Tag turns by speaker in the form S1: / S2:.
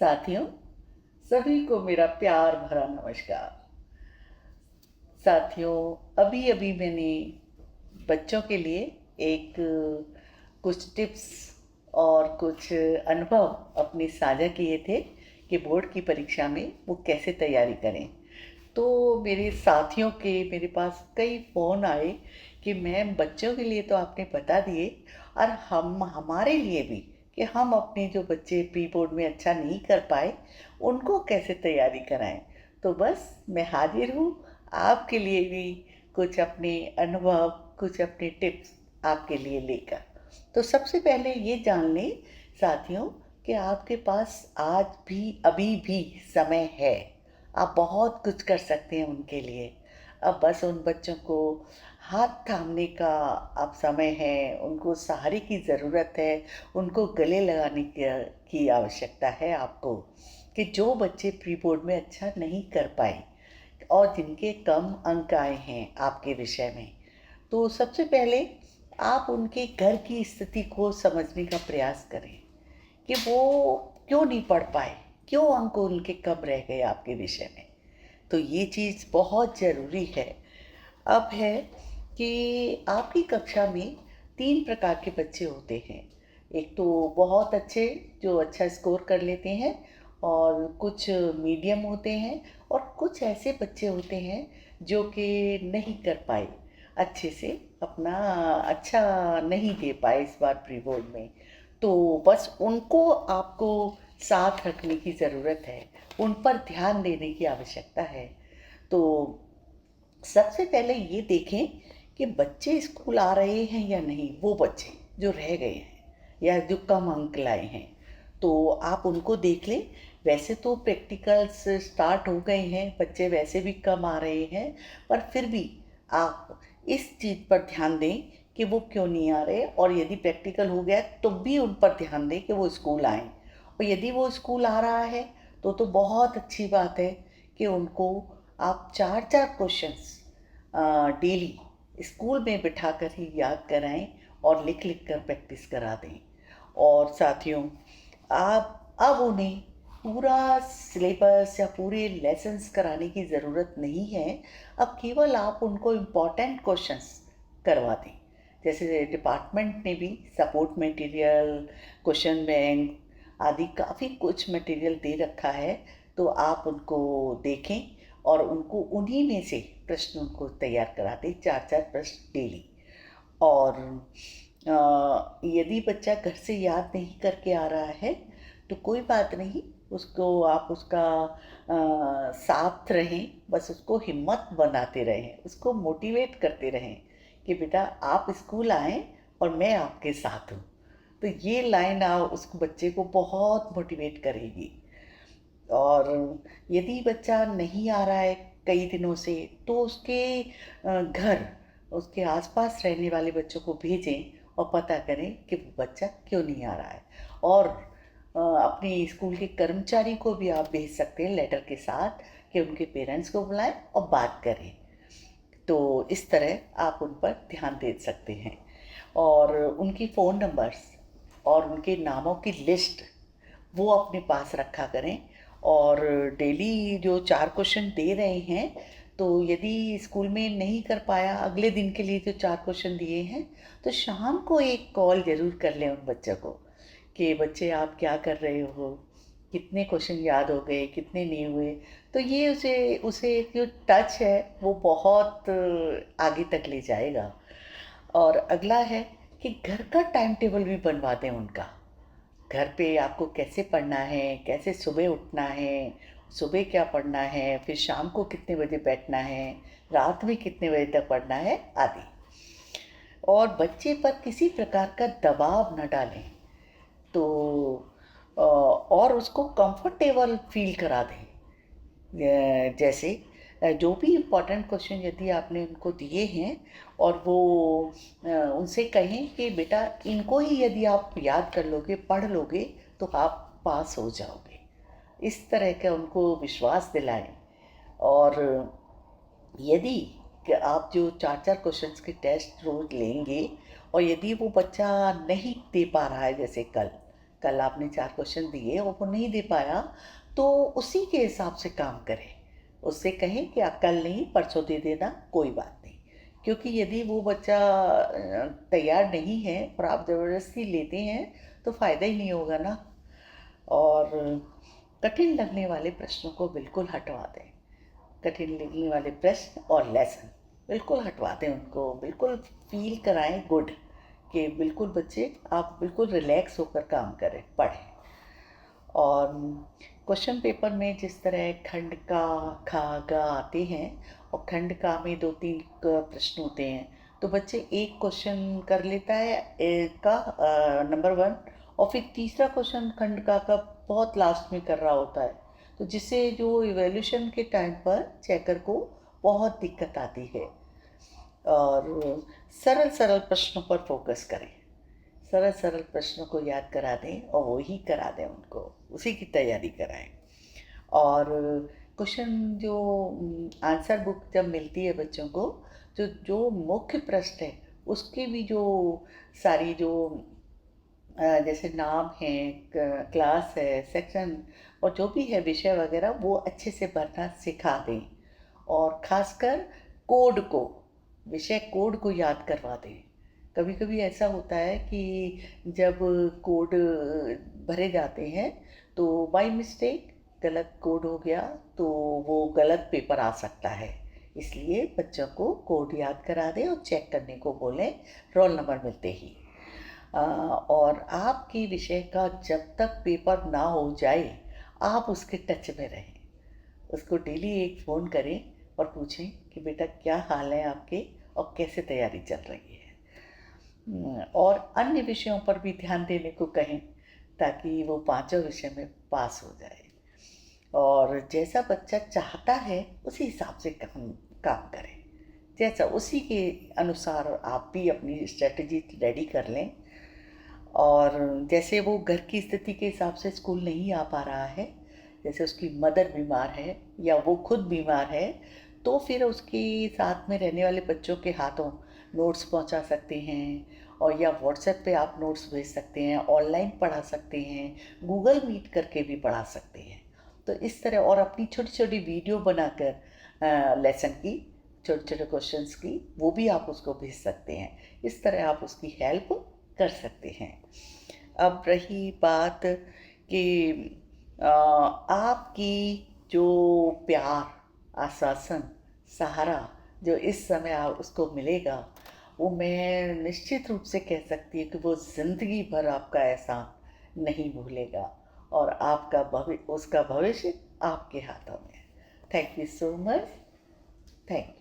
S1: साथियों, सभी को मेरा प्यार भरा नमस्कार। साथियों, अभी अभी मैंने बच्चों के लिए एक कुछ टिप्स और कुछ अनुभव अपने साझा किए थे कि बोर्ड की परीक्षा में वो कैसे तैयारी करें। तो मेरे साथियों के मेरे पास कई फ़ोन आए कि मैम, बच्चों के लिए तो आपने बता दिए और हम हमारे लिए भी कि हम अपने जो बच्चे प्री बोर्ड में अच्छा नहीं कर पाए उनको कैसे तैयारी कराएं। तो बस मैं हाजिर हूँ आपके लिए भी कुछ अपने अनुभव, कुछ अपने टिप्स आपके लिए लेकर। तो सबसे पहले ये जान लें साथियों कि आपके पास आज भी अभी भी समय है। आप बहुत कुछ कर सकते हैं उनके लिए। अब बस उन बच्चों को हाथ थामने का अब समय है, उनको सहारे की ज़रूरत है, उनको गले लगाने की आवश्यकता है आपको। कि जो बच्चे प्री बोर्ड में अच्छा नहीं कर पाए और जिनके कम अंक आए हैं आपके विषय में, तो सबसे पहले आप उनके घर की स्थिति को समझने का प्रयास करें कि वो क्यों नहीं पढ़ पाए, क्यों अंक उनके कम रह गए आपके विषय में। तो ये चीज़ बहुत ज़रूरी है। अब है कि आपकी कक्षा में 3 प्रकार के बच्चे होते हैं। एक तो बहुत अच्छे जो अच्छा स्कोर कर लेते हैं, और कुछ मीडियम होते हैं, और कुछ ऐसे बच्चे होते हैं जो कि नहीं कर पाए अच्छे से, अपना अच्छा नहीं दे पाए इस बार प्री बोर्ड में। तो बस उनको आपको साथ रखने की ज़रूरत है, उन पर ध्यान देने की आवश्यकता है। तो सबसे पहले ये देखें कि बच्चे स्कूल आ रहे हैं या नहीं, वो बच्चे जो रह गए हैं या जो कम अंक लाए हैं, तो आप उनको देख लें। वैसे तो प्रैक्टिकल्स स्टार्ट हो गए हैं, बच्चे वैसे भी कम आ रहे हैं, पर फिर भी आप इस चीज़ पर ध्यान दें कि वो क्यों नहीं आ रहे, और यदि प्रैक्टिकल हो गया तो भी उन पर ध्यान दें कि वो स्कूल आएँ। और यदि वो स्कूल आ रहा है तो बहुत अच्छी बात है कि उनको आप 4-4 क्वेश्चंस डेली स्कूल में बिठा कर ही याद कराएं और लिख लिख कर प्रैक्टिस करा दें। और साथियों, आप अब उन्हें पूरा सिलेबस या पूरे लेसन्स कराने की ज़रूरत नहीं है। अब केवल आप उनको इम्पॉर्टेंट क्वेश्चंस करवा दें। जैसे डिपार्टमेंट ने भी सपोर्ट मटेरियल, क्वेश्चन बैंक आदि काफ़ी कुछ मटेरियल दे रखा है। तो आप उनको देखें और उनको उन्हीं में से प्रश्न उनको तैयार करा दें, 4-4 प्रश्न डेली। और यदि बच्चा घर से याद नहीं करके आ रहा है तो कोई बात नहीं, उसको आप उसका साथ रहें, बस उसको हिम्मत बनाते रहें, उसको मोटिवेट करते रहें कि बेटा आप स्कूल आएँ और मैं आपके साथ हूँ। तो ये लाइन उस बच्चे को बहुत मोटिवेट करेगी। और यदि बच्चा नहीं आ रहा है कई दिनों से, तो उसके घर, उसके आसपास रहने वाले बच्चों को भेजें और पता करें कि वो बच्चा क्यों नहीं आ रहा है। और अपने स्कूल के कर्मचारी को भी आप भेज सकते हैं लेटर के साथ कि उनके पेरेंट्स को बुलाएं और बात करें। तो इस तरह आप उन पर ध्यान दे सकते हैं। और उनकी फ़ोन नंबर्स और उनके नामों की लिस्ट वो अपने पास रखा करें। और डेली जो 4 क्वेश्चन दे रहे हैं, तो यदि स्कूल में नहीं कर पाया, अगले दिन के लिए जो 4 क्वेश्चन दिए हैं, तो शाम को एक कॉल ज़रूर कर लें उन बच्चों को कि बच्चे आप क्या कर रहे हो, कितने क्वेश्चन याद हो गए, कितने नहीं हुए। तो ये उसे उसे एक जो टच है वो बहुत आगे तक ले जाएगा। और अगला है कि घर का टाइम टेबल भी बनवा दें उनका। घर पे आपको कैसे पढ़ना है, कैसे सुबह उठना है, सुबह क्या पढ़ना है, फिर शाम को कितने बजे बैठना है, रात में कितने बजे तक पढ़ना है आदि। और बच्चे पर किसी प्रकार का दबाव न डालें। तो और उसको कंफर्टेबल फील करा दें। जैसे जो भी इम्पोर्टेंट क्वेश्चन यदि आपने उनको दिए हैं, और वो उनसे कहें कि बेटा इनको ही यदि आप याद कर लोगे, पढ़ लोगे, तो आप पास हो जाओगे। इस तरह का उनको विश्वास दिलाएं। और यदि कि आप जो 4-4 क्वेश्चंस के टेस्ट रोज लेंगे, और यदि वो बच्चा नहीं दे पा रहा है, जैसे कल कल आपने 4 क्वेश्चन दिए और वो नहीं दे पाया, तो उसी के हिसाब से काम करें। उससे कहें कि आप कल नहीं परसों दे देना, कोई बात नहीं। क्योंकि यदि वो बच्चा तैयार नहीं है और आप ज़बरदस्ती लेते हैं तो फ़ायदा ही नहीं होगा ना। और कठिन लगने वाले प्रश्नों को बिल्कुल हटवा दें। कठिन लगने वाले प्रश्न और लेसन बिल्कुल हटवा दें, उनको बिल्कुल फील कराएं गुड, कि बिल्कुल बच्चे आप बिल्कुल रिलैक्स होकर काम करें, पढ़ें। और क्वेश्चन पेपर में जिस तरह खंड का, खा, गा आते हैं और खंड का में 2-3 प्रश्न होते हैं, तो बच्चे एक क्वेश्चन कर लेता है का नंबर 1, और फिर तीसरा क्वेश्चन खंड का बहुत लास्ट में कर रहा होता है, तो जिससे जो इवैल्यूएशन के टाइम पर चेकर को बहुत दिक्कत आती है। और सरल सरल प्रश्नों पर फोकस करें, सरल सरल प्रश्नों को याद करा दें और वही करा दें, उनको उसी की तैयारी कराएं। और क्वेश्चन जो आंसर बुक जब मिलती है बच्चों को, जो जो मुख्य प्रश्न है उसकी भी जो सारी जो जैसे नाम है, क्लास है, सेक्शन और जो भी है विषय वगैरह, वो अच्छे से भरना सिखा दें। और खासकर कोड को, विषय कोड को याद करवा दें। कभी कभी ऐसा होता है कि जब कोड भरे जाते हैं तो बाय मिस्टेक गलत कोड हो गया, तो वो गलत पेपर आ सकता है। इसलिए बच्चों को कोड याद करा दें और चेक करने को बोलें रोल नंबर मिलते ही। और आपके विषय का जब तक पेपर ना हो जाए, आप उसके टच में रहें। उसको डेली एक फ़ोन करें और पूछें कि बेटा क्या हाल है आपके और कैसे तैयारी चल रही है। और अन्य विषयों पर भी ध्यान देने को कहें ताकि वो पांचों विषय में पास हो जाए। और जैसा बच्चा चाहता है उसी हिसाब से काम करें, जैसा उसी के अनुसार आप भी अपनी स्ट्रेटजी रेडी कर लें। और जैसे वो घर की स्थिति के हिसाब से स्कूल नहीं आ पा रहा है, जैसे उसकी मदर बीमार है या वो खुद बीमार है, तो फिर उसके साथ में रहने वाले बच्चों के हाथों नोट्स पहुंचा सकते हैं, और या व्हाट्सएप पे आप नोट्स भेज सकते हैं, ऑनलाइन पढ़ा सकते हैं, गूगल मीट करके भी पढ़ा सकते हैं। तो इस तरह, और अपनी छोटी छोटी वीडियो बनाकर लेसन की, छोटे छोटे क्वेश्चंस की, वो भी आप उसको भेज सकते हैं। इस तरह आप उसकी हेल्प कर सकते हैं। अब रही बात कि आपकी जो प्यार, आश्वासन, सहारा जो इस समय उसको मिलेगा, वो मैं निश्चित रूप से कह सकती हूँ कि वो ज़िंदगी भर आपका एहसान नहीं भूलेगा, और आपका उसका भविष्य आपके हाथों में है। Thank you so much. Thank you.